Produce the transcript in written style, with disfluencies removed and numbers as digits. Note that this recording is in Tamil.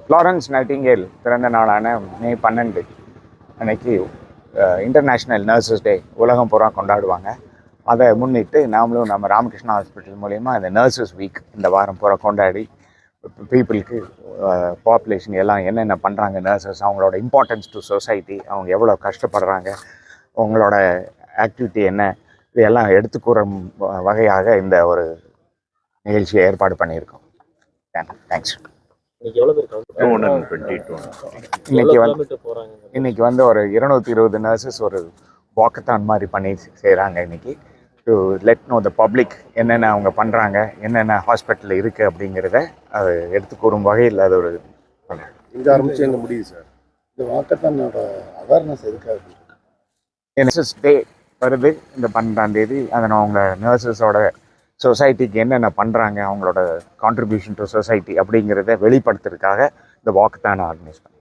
ஃப்ளாரன்ஸ் நைட்டிங்கேல் பிறந்த நாளான மே 12 அன்னைக்கு இன்டர்நேஷ்னல் நர்சஸ் டே உலகம் பூரா கொண்டாடுவாங்க. அதை முன்னிட்டு நாமளும் நம்ம ராமகிருஷ்ணா ஹாஸ்பிட்டல் மூலயமா இந்த நர்சஸ் வீக் இந்த வாரம் பூரா கொண்டாடி பீப்புளுக்கு பாப்புலேஷன் எல்லாம் என்னென்ன பண்ணுறாங்க, நர்சஸ் அவங்களோட இம்பார்ட்டன்ஸ் டு சொசைட்டி, அவங்க எவ்வளோ கஷ்டப்படுறாங்க, அவங்களோட ஆக்டிவிட்டி என்ன, இதெல்லாம் எடுத்துக்கூற வகையாக இந்த ஒரு நிகழ்ச்சியை ஏற்பாடு பண்ணியிருக்கோம். தேங்க்ஸ். இன்னைக்கு வந்து ஒரு 220 நர்சஸ் ஒரு வாக்கத்தான் மாதிரி பண்ணி செய்கிறாங்க இன்னைக்கு. To let no the public என்னென்ன அவங்க பண்ணுறாங்க, என்னென்ன ஹாஸ்பிட்டலில் இருக்குது அப்படிங்கிறத அது எடுத்து கூறும் வகையில் அது ஒரு இங்கே ஆரம்பிச்சு எங்கே முடியுது சார்? இந்த வாக்கத்தானோட அவேர்னஸ் எதுக்காக நர்சஸ் டே வருது இந்த 12ஆம் தேதி. அதை அவங்க நர்சஸோட சொசைட்டிக்கு என்னென்ன பண்ணுறாங்க, அவங்களோட கான்ட்ரிபியூஷன் டு சொசைட்டி அப்படிங்கிறத வெளிப்படுத்துறதுக்காக இந்த வாக்கத்தான ஆர்கனைஸ் பண்ணுறாங்க.